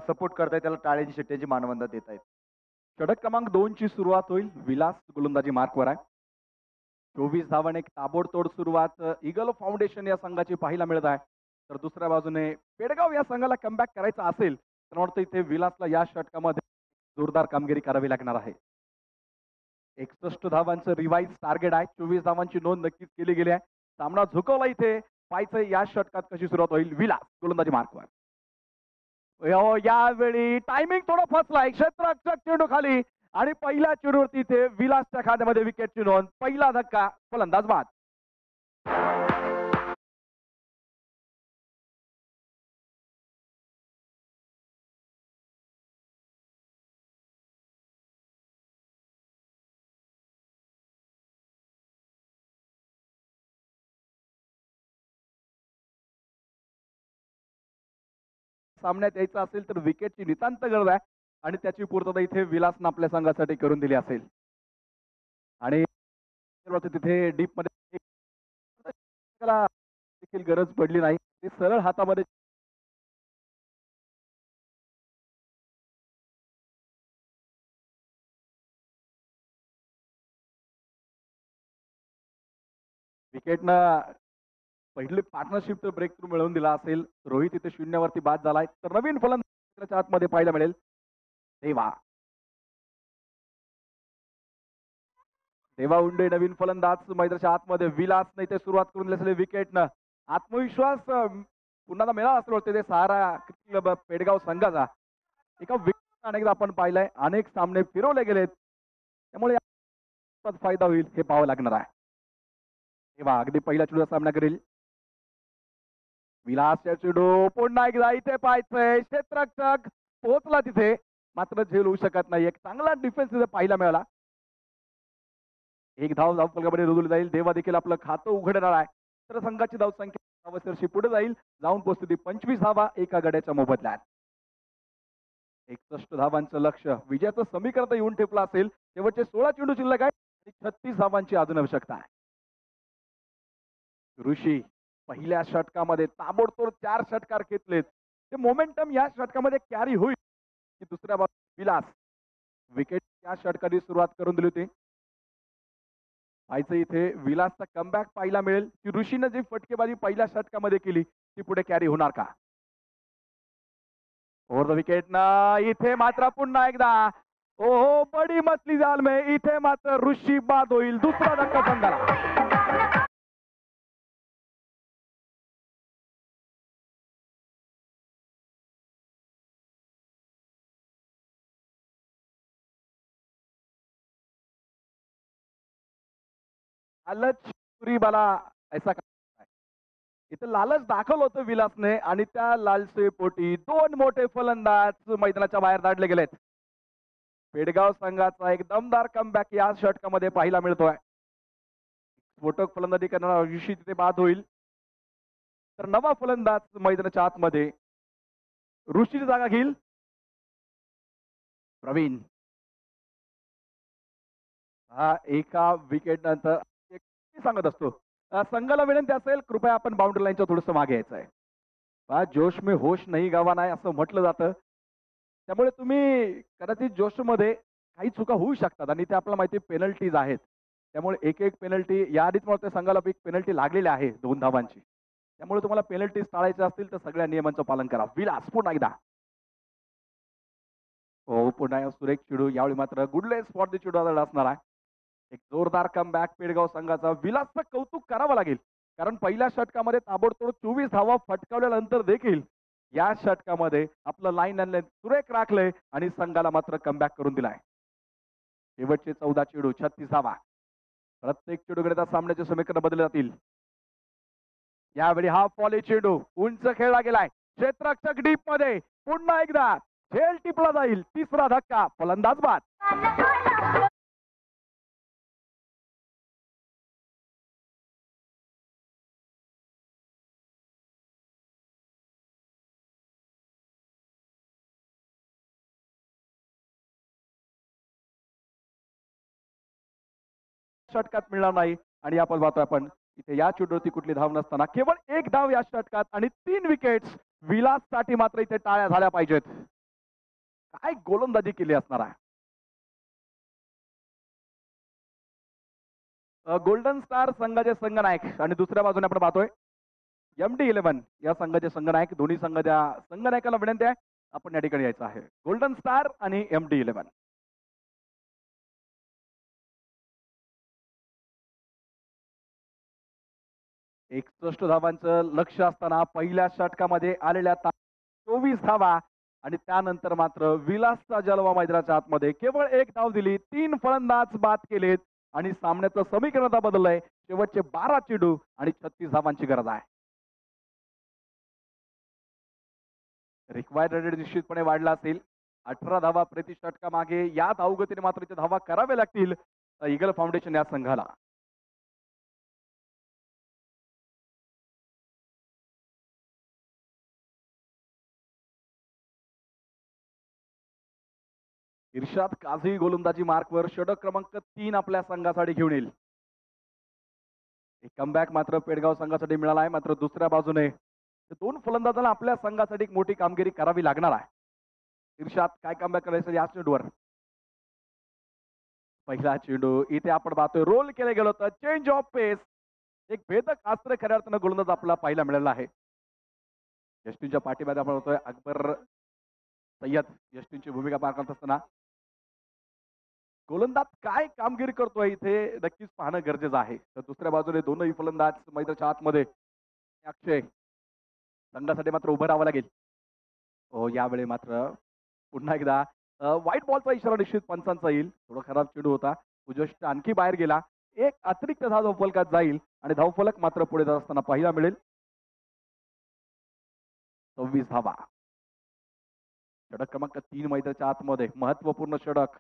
सपोर्ट करतायत, त्याला टाळ्यांची शिट्ट्यांची मानवंदना देत आहेत. षटक क्रमांक 2 ची सुरुवात होईल. विलास गोलंदाजी मार्कवर आहे. 24 धावांनी एक ताबडतोड सुरुवात ईगल फाउंडेशन या संघाची पाहायला मिळत आहे. तर दुसऱ्या बाजूने पेडगाव या संघाला कमबॅक करायचा असेल तर वाटतं इथे विलासला या षटकामध्ये जोरदार कामगिरी करावी लागणार आहे. 61 धावांचं रिवाइज टार्गेट आहे. 24 धावांची नोंद नक्कीच केली गेली आहे. सामना झुकवला इथे. पाहायचं या षटकात कशी सुरुवात होईल. विलास गोलंदाजी मार्कवर. यावेळी टायमिंग थोडं फसलाय. क्षेत्ररक्षक चेंडू खाली आणि पहिल्या चेंडूवरती इथे विलासच्या खात्यामध्ये विकेटची नोंद. पहिला धक्का, फलंदाज बाद. सामन्यात यायचं असेल तर विकेटची नितांत गरज आहे आणि त्याची पूर्तता इथे विलासनं आपल्या संघासाठी करून दिली असेल. आणि तिथे डीप मध्ये देखील गरज पडली नाही. ते सरळ हातामध्ये विकेटनं पहिले पार्टनरशिप ब्रेक थ्रू मिळवून दिला असेल. रोहित इथे 0 वरती बाद झालाय. तर नवीन फलंदाजाच्या आतमध्ये पाहायला मिळेल देवा उंडे नवीन फलंदाज मैदानाच्या आतमध्ये. विलासने इथे सुरुवात करून दिली असेल विकेटनं. आत्मविश्वास पुन्हा मिळाला असेल ते सहारा क्लब पेडगाव संघाचा. एका विकेट अनेकदा आपण पाहिलंय, अनेक सामने फिरवले गेलेत, त्यामुळे फायदा होईल हे पाहावं लागणार आहे. तेव्हा अगदी पहिला चेंडूचा सामना करेल विलासच्या चेंडू. पुन्हा एकदा इथे पाहायचंय. क्षेत्ररक्षक पोहोचला तिथे, मात्र झेल होऊ शकत नाही. एक चांगला डिफेन्स तिथे पाहायला मिळाला. एक धाव फलकामध्ये रुजवली जाईल. देवा देखील आपलं खातं उघडणार आहे. तर संघाची धावसंख्या अवसरशी पुढे जाईल. जाऊन पोहोचते 25 धावा एका गड्याच्या मोबदल्यात. 61 धावांचं लक्ष विजयाचं समीकरण येऊन ठेपलं असेल. शेवटचे 16 चेंडू शिल्लक आहे आणि 36 धावांची अजून आवश्यकता आहे. ऋषी पहिल्या षटकामध्ये ताबडतोड 4 षटकार घेतलेत. ते मोमेंटम या षटकामध्ये कॅरी होईल की दुसऱ्या बाजूला विलास विकेट या षटकाची सुरुवात करून दिली होती. पाहायचं इथे विलासचा कमबॅक पाहायला मिळेल की ऋषीनं जी फटकेबाजी पहिल्या षटकामध्ये केली ती पुढे कॅरी होणार का. ओव्हर द विकेट ना इथे मात्र पुन्हा एकदा ओहो बडी मछली जाल में इथे मात्र ऋषी बाद होईल. दुसरा धक्का संघाला. लालच पुरी बाला ऐसा इथं लालच दाखवलं होतं विलासने आणि त्या लालसे पोटी 2 मोठे फलंदाज मैदानाच्या बाहेर धाडले गेलेत. पेडगाव संघाचा एक दमदार कमबॅक या षटकामध्ये पाहायला मिळतोय. स्फोटक फलंदाजी करणारा ऋषी तिथे बाद होईल. तर नवा फलंदाज मैदानाच्या आतमध्ये ऋषीची जागा घेईल प्रवीण. हा एका विकेट नंतर सांगत असतो संघाला विनंती असेल कृपया आपण बाउंड्री लाईनच्या थोडंसं मागे यायचं आहे. जोश में होश नाही गावा नाही असं म्हटलं जातं. त्यामुळे तुम्ही कदाचित जोशमध्ये काही चुका होऊ शकतात आणि ते आपल्याला माहिती पेनल्टीज आहेत. त्यामुळे एक एक पेनल्टी या आधीच मला वाटतं संघाला एक पेनल्टी लागलेली आहे 2 धावांची. त्यामुळे तुम्हाला पेनल्टीज टाळायच्या असतील तर सगळ्या नियमांचं पालन करा. विलास पुन्हा एकदा. हो पुन्हा सुरेख चिडू यावेळी मात्र गुडलेस फॉर द चिडू असणार आहे. एक जोरदार कमबॅक पेडगाव संघाचा. विलासचं कौतुक करावं लागेल कारण पहिल्या षटकामध्ये ताबडतोब 24 धावा फटकावल्यानंतर देखील या षटकामध्ये आपलं लाईन आणलं सुरेख राखलंय आणि संघाला मात्र कमबॅक करून दिलाय. शेवटचे 14 चेंडू 36 धावा. प्रत्येक चेंडूकडे त्या सामन्याचे समीकरण बदलले जातील. यावेळी हा फॉली चेंडू उंच खेळला गेलाय क्षेत्ररक्षक डीप मध्ये. पुन्हा एकदा झेल टिपला जाईल. तिसरा धक्का फलंदाज बाद. षटकात मिळणार नाही आणि आपण पाहतोय आपण इथे या चेंडूवरती कुठली धाव नसताना केवळ एक धाव या षटकात आणि 3 विकेट्स. विलाससाठी मात्र इथे टाळ्या झाल्या पाहिजेत. काय गोलंदाजी केली असणार आहे. गोल्डन स्टार संघाचे संघनायक आणि दुसऱ्या बाजूने आपण पाहतोय MD11 या संघाचे संघनायक. दोन्ही संघाच्या संघनायकाला विनंती आहे आपण या ठिकाणी यायचं आहे. गोल्डन स्टार आणि MD11. 61 धावांचं लक्ष असताना पहिल्या षटकामध्ये आलेल्या 24 धावा आणि त्यानंतर मात्र विलासचा जलवा मैदानाच्या आतमध्ये केवळ एक धाव दिली. 3 फलंदाज बाद केलेत आणि सामन्याचं समीकरण आता बदललंय. शेवटचे 12 चेंडू आणि 36 धावांची गरज आहे. रिक्वायर्ड रेट निश्चितपणे वाढला असेल. 18 धावा प्रति षटका मागे या धावगतीने मात्र इथे धावा कराव्या लागतील ईगल फाउंडेशन या संघाला. इर्शाद काझी गोलंदाजी मार्कवर षटक क्रमांक 3 आपल्या संघासाठी घेऊन येईल. एक कमबॅक मात्र पेडगाव संघासाठी मिळाला आहे. मात्र दुसऱ्या बाजूने 2 फलंदाजांना आपल्या संघासाठी एक मोठी कामगिरी करावी लागणार आहे. इर्शाद काय कमबॅक करायचं या चेंडूवर. पहिला चेंडू इथे आपण पाहतोय रोल केलं गेलं होतं. चेंज ऑफ पेस. एक भेदक अस्त्र खऱ्या अर्थानं गोलंदाज आपल्याला पाहायला मिळाला आहे. यष्टींच्या पाठीमध्ये आपण होतोय अकबर सय्यद यष्टींची भूमिका पार करत असताना गोलंदाज काय कामगिरी करतोय इथे नक्कीच पाहणं गरजेचं आहे. तर दुसऱ्या बाजूने दोनही फलंदाज मैदानाच्या आतमध्ये. अक्षय संघासाठी मात्र उभं राहावं लागेल. हो यावेळी मात्र पुन्हा एकदा व्हाईट बॉलचा इशारा निश्चित पंचांचा येईल. थोडा खराब चेंडू होता. उजष्ट आणखी बाहेर गेला. एक अतिरिक्त धाव धावफलकात जाईल आणि धावफलक मात्र पुढे जात असताना पाहायला मिळेल. 26 धावा. षटक क्रमांक 3 मैदानाच्या आतमध्ये महत्वपूर्ण षटक.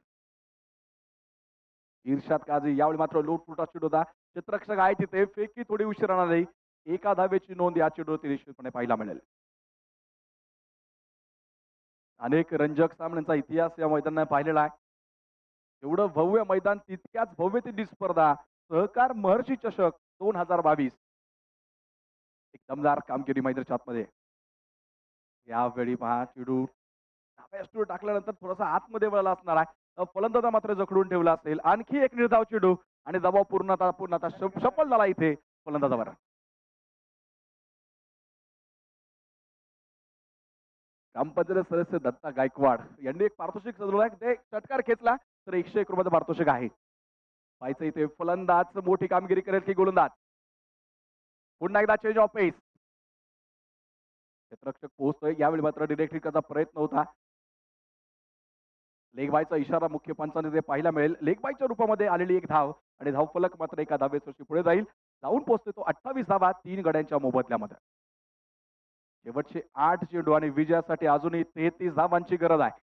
इर्शाद काझी यावेळी मात्र लोटफुटा चेंडू होता. क्षेत्ररक्षक आहे तिथे फेकी थोडी उशीर राहणार. एका धावेची नोंद या चेंडूवरती निश्चितपणे पाहायला मिळेल. अनेक रंजक सामन्यांचा इतिहास या मैदानात पाहिलेला आहे. एवढं भव्य मैदान तितक्याच भव्यतेची स्पर्धा सहकार महर्षी चषक 2022. एक दमदार कामगिरी मैदानाच्या आतमध्ये. यावेळी पहा चेंडू डाव्या टाकल्यानंतर थोडासा आतमध्ये वळला असणार आहे. फलंदाजा मात्र जखडून ठेवला असेल. आणखी एक निर्धाव चेंडू आणि दबाव पूर्णतः सफल झाला इथे फलंदाजावर. ग्रामपंचायत सदस्य दत्ता गायकवाड यांनी एक पारितोषिक सजवलं. ते षटकार खेचला तर 101 रुपयाचं पारितोषिक आहे. पाहायचं इथे फलंदाज मोठी कामगिरी करेल की गोलंदाज. पुन्हा एकदा चेंज ऑफ पेस. क्षेत्ररक्षक पोहोचतोय. यावेळी मात्र डिरेक्टली करण्याचा प्रयत्न होता. लेगबायचा इशारा मुख्य पंचांनी पाहायला मिळेल. लेगबायच्या रूपामध्ये आलेली एक धाव आणि धावफलक मात्र एका धावेसोशी पुढे जाईल. जाऊन पोहोचतोय तो 28 धावा 3 गड्यांच्या मोबदल्यामध्ये. शेवटचे 8 चेंडू आणि विजयासाठी अजूनही 33 धावांची गरज आहे.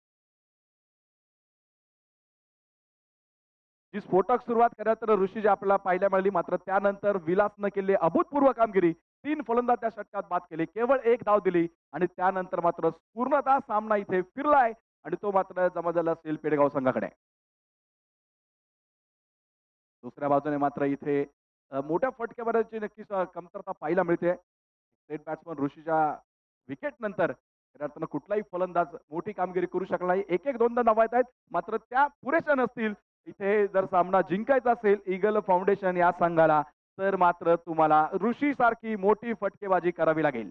जी स्फोटक सुरुवात करत तर ऋषीजी आपल्याला पाहायला मिळाली. मात्र त्यानंतर विलासनं केली अभूतपूर्व कामगिरी. 3 फलंदाज त्या षटकात बाद केले. केवळ एक धाव दिली आणि त्यानंतर मात्र पूर्णतः सामना इथे फिरलाय आणि तो मात्र जमा झाला असेल पेडगाव संघाकडे. दुसऱ्या बाजूने मात्र इथे मोठ्या फटक्यावरची नक्कीच कमतरता पाहायला मिळते. स्टेट बॅट्समन ऋषीच्या विकेट नंतर खऱ्या अर्थानं कुठलाही फलंदाज मोठी कामगिरी करू शकला नाही. एक एक दोनदा धावा येत आहेत, मात्र त्या पुरेशा नसतील. इथे जर सामना जिंकायचा असेल ईगल फाउंडेशन या संघाला, तर मात्र तुम्हाला ऋषी सारखी मोठी फटकेबाजी करावी लागेल.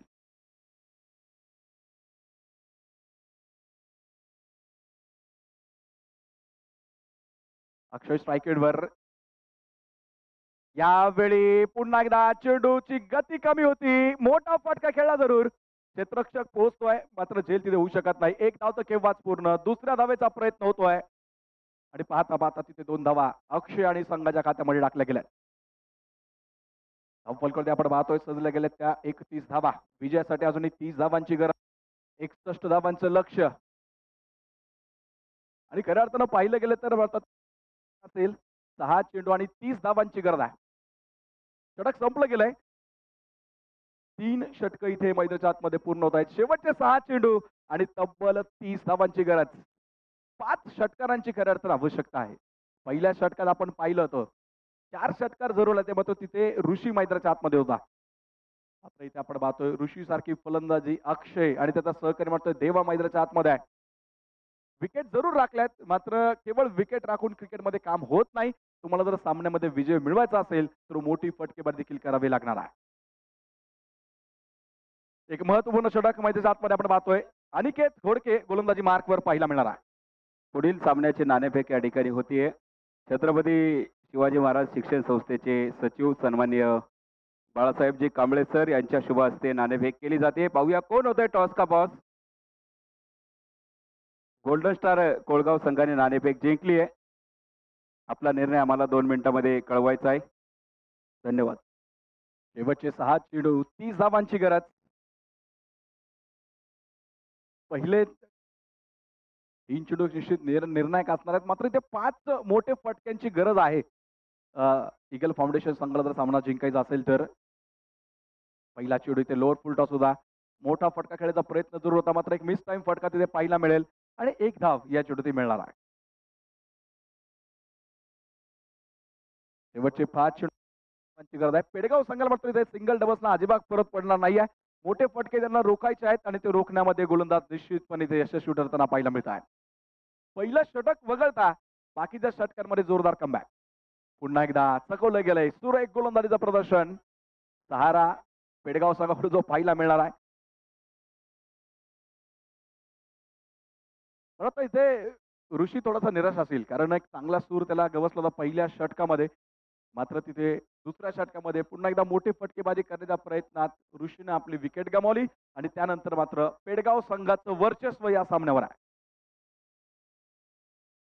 अक्षय स्ट्रायकेटवर यावेळी पुन्हा एकदा चेंडूची गती कमी होती. मोठा फटका खेळला जरूर. क्षेत्ररक्षक पोहोचतोय, मात्र झेल तिथे होऊ शकत नाही. एक धाव तर केव्हाच पूर्ण. दुसऱ्या धावेचा प्रयत्न होतोय आणि पाहता पाहता तिथे 2 धावा अक्षय आणि संघाच्या खात्यामध्ये टाकल्या गेल्या. धावफलकामध्ये आपण पाहतोय सजल्या गेल्या त्या 31 धावा. विजयासाठी अजूनही 30 धावांची गरज. 61 धावांचं लक्ष. आणि खऱ्या अर्थानं पाहिलं गेलं तर भारतात असेल 6 चेंडू आणि 30 धावांची गरज आहे. षटक संपलं गेलंय. 3 षटकं इथे मैदानाच्या आतमध्ये पूर्ण होत आहेत. शेवटचे 6 चेंडू आणि तब्बल 30 धावांची गरज. 5 षटकारांची खऱ्या अर्थानं आवश्यकता आहे. पहिल्या षटकात आपण पाहिलं होतं 4 षटकार जरूर आले, मात्र तिथे ऋषी मैदानाच्या आतमध्ये होता. मात्र इथे आपण पाहतोय ऋषी सारखी फलंदाजी अक्षय आणि त्याचा सहकारी मात्र देवा मैदानाच्या आतमध्ये आहे. विकेट जरूर राखल्यात, मात्र केवळ विकेट राखून क्रिकेटमध्ये काम होत नाही. तुम्हाला जर सामन्यामध्ये विजय मिळवायचा असेल तर मोठी फटकेबाजी देखील करावी लागणार आहे. एक महत्वपूर्ण षटक मैदानाच्या आतमध्ये आपण पाहतोय. अनिकेत घोडके गोलंदाजी मार्कवर पाहायला मिळणार आहे. पुढील सामन्याची नाणेफेक या ठिकाणी होतीये. छत्रपती शिवाजी महाराज शिक्षण संस्थेचे सचिव सन्माननीय बाळासाहेबजी कांबळे सर यांच्या शुभ हस्ते नाणेफेक केली जाते. पाहूया कोण होतंय टॉस का बॉस. गोल्डन स्टार कोळगाव संघाने नाणेफेक जिंकली आहे. आपला निर्णय आम्हाला 2 मिनिटांमध्ये कळवायचा आहे. धन्यवाद. शेवटचे 6 चेंडू 30 धावांची गरज. पहिले 3 चेंडू निश्चित निर्णायक असणार आहेत, मात्र इथे 5 मोठे फटक्यांची गरज आहे. ईगल फाउंडेशन संघाला जर सामना जिंकायचा असेल तर. पहिला चेंडू इथे लोअर फुल टॉस होता. मोठा फटका खेळायचा प्रयत्न जरूर होता, मात्र एक मिस टाइम फटका तिथे पाहायला मिळेल आणि 1 धाव या चेंडूत मिळणार आहे. शेवटचे 5 चेंडूची गरज आहे. पेडगाव संघाला मात्र इथे सिंगल डबल्सला अजिबात परत पडणार नाही आहे. मोठे फटके त्यांना रोखायचे आहेत आणि ते रोखण्यामध्ये गोलंदाज निश्चितपणे इथे यशस्वी ठरताना पाहायला मिळत आहे. पहिलं षटक वगळता बाकीच्या षटकांमध्ये जोरदार कमबॅक. पुन्हा एकदा चकवलं गेलंय. सुरेख गोलंदाजीचं प्रदर्शन सहारा पेडगाव संघाकडून जो पाहायला मिळणार आहे. परत इथे ऋषी थोडासा निराश असेल, कारण एक चांगला सूर त्याला गवसला होता पहिल्या षटकामध्ये. मात्र तिथे दुसऱ्या षटकामध्ये पुन्हा एकदा मोठी फटकेबाजी करण्याच्या प्रयत्नात ऋषीने आपली विकेट गमावली आणि त्यानंतर मात्र पेडगाव संघाचं वर्चस्व या सामन्यावर आहे.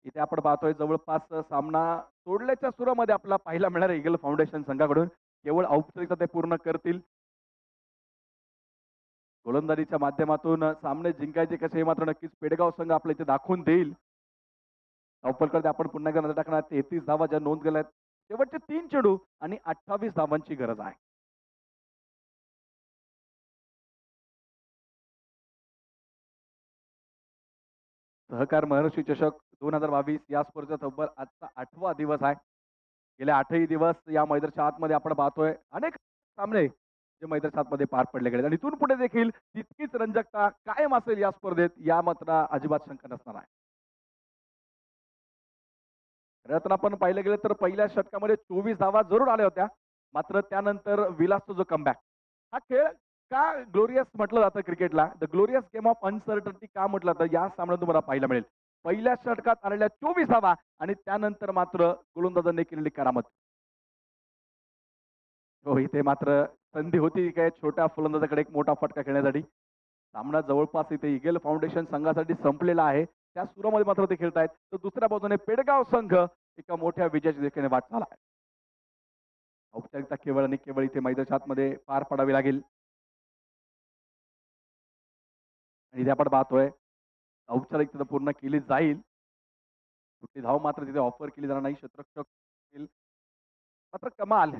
इथे आपण पाहतोय जवळपास सामना सोडल्याच्या सुरामध्ये आपला पाहायला मिळणार ईगल फाउंडेशन संघाकडून. केवळ औपचारिकता ते पूर्ण करतील. गोलंदाजीच्या माध्यमातून सामने जिंकायचे कसे हे मात्र नक्कीच पेडगाव संघ आपल्या इथे दाखवून देईल. धावफलकामध्ये आपण पुन्हा एकदा नजर टाकणार. 33 धावा ज्या नोंद केल्या आहेत. शेवटचे 3 चेंडू आणि 28 धावांची गरज आहे. सहकार महर्षी चषक 2022 या स्पर्धेचा तब्बल आजचा 8वा दिवस आहे. गेल्या 8ही दिवस या मैदानाच्या आतमध्ये आपण पाहतोय अनेक सामने जे मैदानाच्या आतमध्ये पार पडले गेले आणि इथून पुढे देखील तितकीच रंजकता कायम असेल या स्पर्धेत, या मात्र अजिबात शंका नसणार आहे. खरं आपण पाहिलं गेलं तर पहिल्या षटकामध्ये 24 धावा जरूर आल्या होत्या, मात्र त्यानंतर विलासचा जो कमबॅक. हा खेळ का ग्लोरियस म्हटलं जातं क्रिकेटला, the glorious game of uncertainty का म्हटलं जातं, या सामन्यात तुम्हाला पाहायला मिळेल. पहिल्या षटकात आलेल्या 24 धावा आणि त्यानंतर मात्र गोलंदाजांनी केलेली करामत. हो, इथे मात्र संधी होती काय छोट्या फलंदाजाकडे एक मोठा फटका खेळण्यासाठी. सामना जवळपास इथे ईगल फाउंडेशन संघासाठी संपलेला आहे. त्या सुरामध्ये मात्र ते खेळतायत. तर दुसऱ्या बाजूने पेडगाव संघ एका मोठ्या विजयाच्या दिशेने वाटचाल आहे. औपचारिकता केवळ आणि केवळ इथे मैदानाच्या आतमध्ये पार पडावी लागेल. आणि इथे आपण पाहतोय औपचारिकता पूर्ण केली जाईल. कुठली धाव मात्र तिथे ऑफर केली जाणार नाही. क्षेत्ररक्षक मात्र कमाल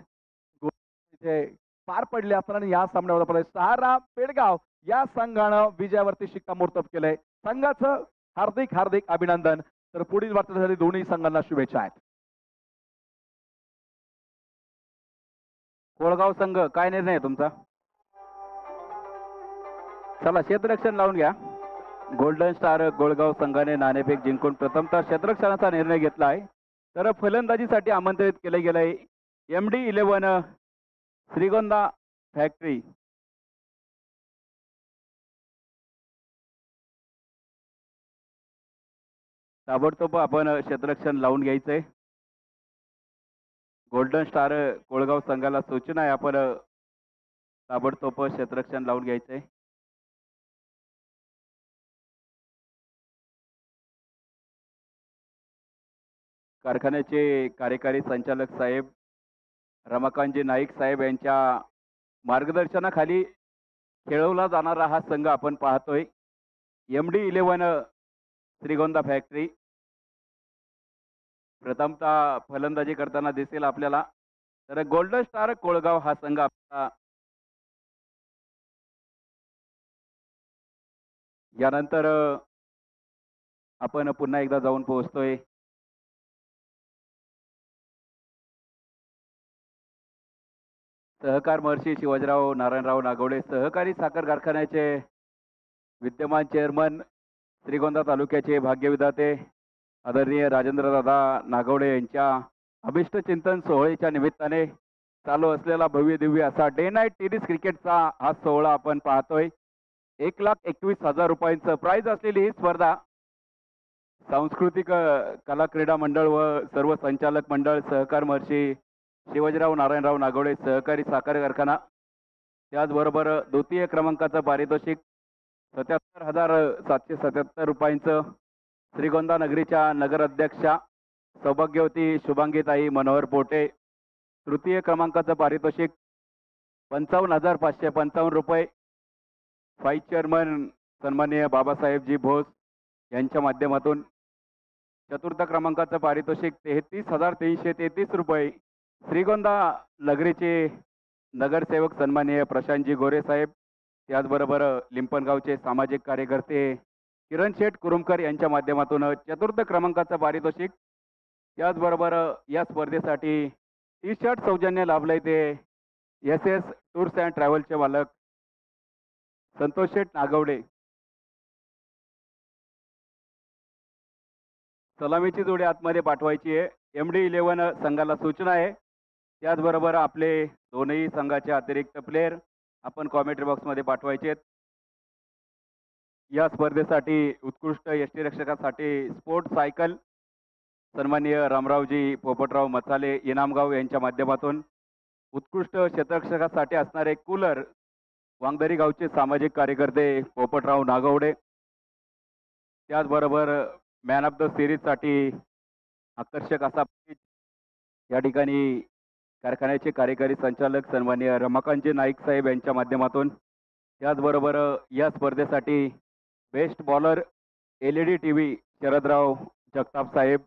इथे पार पडले असताना या सामन्यावर सहारा पेडगाव या संघानं विजयावरती शिक्कामोर्तब केलंय. संघाचं हार्दिक हार्दिक अभिनंदन. तर पुढील वाटचालीसाठी दोन्ही संघांना शुभेच्छा आहेत. कोळगाव संघ काय निर्णय आहे तुमचा? चला क्षेत्ररक्षण लावून घ्या. गोल्डन स्टार गोळगाव संघाने नाणेफेक जिंकून प्रथमतः क्षेत्ररक्षणाचा निर्णय घेतला आहे. तर फलंदाजीसाठी आमंत्रित केले गेले MD11 श्रीगोंदा फॅक्टरी. ताबडतोब आपण क्षेत्ररक्षण लावून घ्यायचंय. गोल्डन स्टार कोळगाव संघाला सूचना आहे, आपण ताबडतोब क्षेत्ररक्षण लावून घ्यायचंय. कारखान्याचे कार्यकारी संचालक साहेब रमाकांतजी नाईक साहेब यांच्या मार्गदर्शनाखाली खेळवला जाणारा हा संघ आपण पाहतोय. MD11 श्रीगोंदा फॅक्टरी प्रथमतः फलंदाजी करताना दिसेल आपल्याला. तर गोल्डन स्टार कोळगाव हा संघ आपला यानंतर आपण पुन्हा एकदा जाऊन पोहोचतोय. सहकार महर्षी शिवाजीराव नारायणराव नागवडे सहकारी साखर कारखान्याचे विद्यमान चेअरमन, श्रीगोंदा तालुक्याचे भाग्यविधाते आदरणीय राजेंद्रदादा नागवडे यांच्या अभिष्ट चिंतन सोहळ्याच्या निमित्ताने चालू असलेला भव्य दिव्य असा डे नाईट टेनिस क्रिकेटचा हा सोहळा आपण पाहतोय. 1,21,000 रुपयांचं प्राइज असलेली ही स्पर्धा सांस्कृतिक कला क्रीडा मंडळ व सर्व संचालक मंडळ, सहकार महर्षी शिवाजीराव नारायणराव नागवडे सहकारी साखर कारखाना, त्याचबरोबर द्वितीय क्रमांकाचं पारितोषिक 77,777 रुपयांचं श्रीगोंदा नगरीच्या नगर अध्यक्षा सौभाग्यवती शुभांगीताई मनोहर पोटे, तृतीय क्रमांकाचं पारितोषिक 55,555 रुपये व्हाईस चेअरमन सन्माननीय बाबासाहेबजी भोस यांच्या माध्यमातून, चतुर्थ क्रमांकाचं पारितोषिक 33,333 रुपये श्रीगोंदा नगरीचे नगरसेवक सन्माननीय प्रशांतजी गोरे साहेब, त्याचबरोबर लिंपणगावचे सामाजिक कार्यकर्ते किरण शेठ कुरुमकर यांच्या माध्यमातून चतुर्थ क्रमांकाचं पारितोषिक. त्याचबरोबर या स्पर्धेसाठी टी शर्ट सौजन्य लाभलंय ते SS टूर्स अँड ट्रॅव्हलचे मालक संतोष शेठ नागवडे. सलामीची जोडी आतमध्ये पाठवायची आहे. MD11 संघाला सूचना आहे. त्याचबरोबर आपले दोनही संघाचे अतिरिक्त प्लेयर आपण कॉमेंट्री बॉक्समध्ये पाठवायचे आहेत. या स्पर्धेसाठी उत्कृष्ट यष्टीरक्षकासाठी स्पोर्ट सायकल सन्माननीय रामरावजी पोपटराव मसाले इनामगाव यांच्या माध्यमातून, उत्कृष्ट क्षेत्ररक्षकासाठी असणारे कूलर वांगदरी गावचे सामाजिक कार्यकर्ते पोपटराव नागवडे, त्याचबरोबर मॅन ऑफ द सिरीजसाठी आकर्षक असा या ठिकाणी कारखान्याचे कार्यकारी संचालक सन्माननीय रमाकांतजी नाईक साहेब यांच्या माध्यमातून, त्याचबरोबर या स्पर्धेसाठी best bowler LED TV Sharadrao Jagtap साहेब,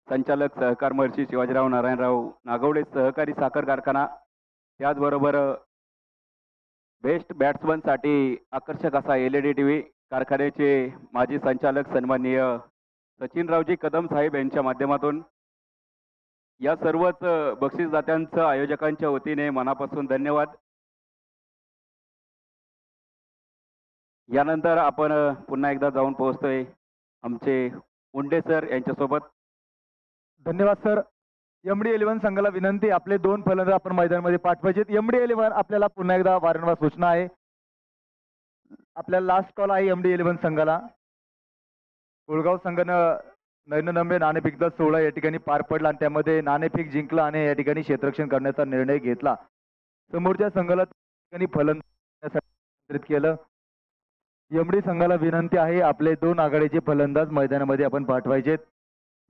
संचालक सहकार महर्षी शिवाजीराव नारायणराव नागवडे सहकारी साखर कारखाना, त्याचबरोबर बेस्ट बॅट्समनसाठी आकर्षक असा LED TV कारखान्याचे माजी संचालक सन्माननीय सचिनरावजी कदम साहेब यांच्या माध्यमातून, या सर्वच बक्षीसदात्यांचं आयोजकांच्या वतीने मनापासून धन्यवाद. यानंतर आपण पुन्हा एकदा जाऊन पोहोचतोय आमचे उंडे सर यांच्यासोबत. धन्यवाद सर. MD11 संघाला विनंती, आपले 2 फलंदाज आपण मैदानामध्ये पाठवायचे. MD11 आपल्याला पुन्हा एकदा वारंवार सूचना आहे, आपल्याला लास्ट कॉल आहे MD11 संघाला. कोळगाव संघानं नैननम्य नाणेफेकचा सोहळा या ठिकाणी पार पडला आणि त्यामध्ये नाणेफेक जिंकला आणि या ठिकाणी क्षेत्ररक्षण करण्याचा निर्णय घेतला. समोरच्या संघाला ठिकाणी फलंदाज केलं. MD संघाला विनंती आहे, आपले 2 आघाडीचे फलंदाज मैदानामध्ये आपण पाठवायचे.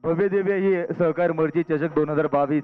भव्य दिव्य ही सहकार महर्षी चषक 2022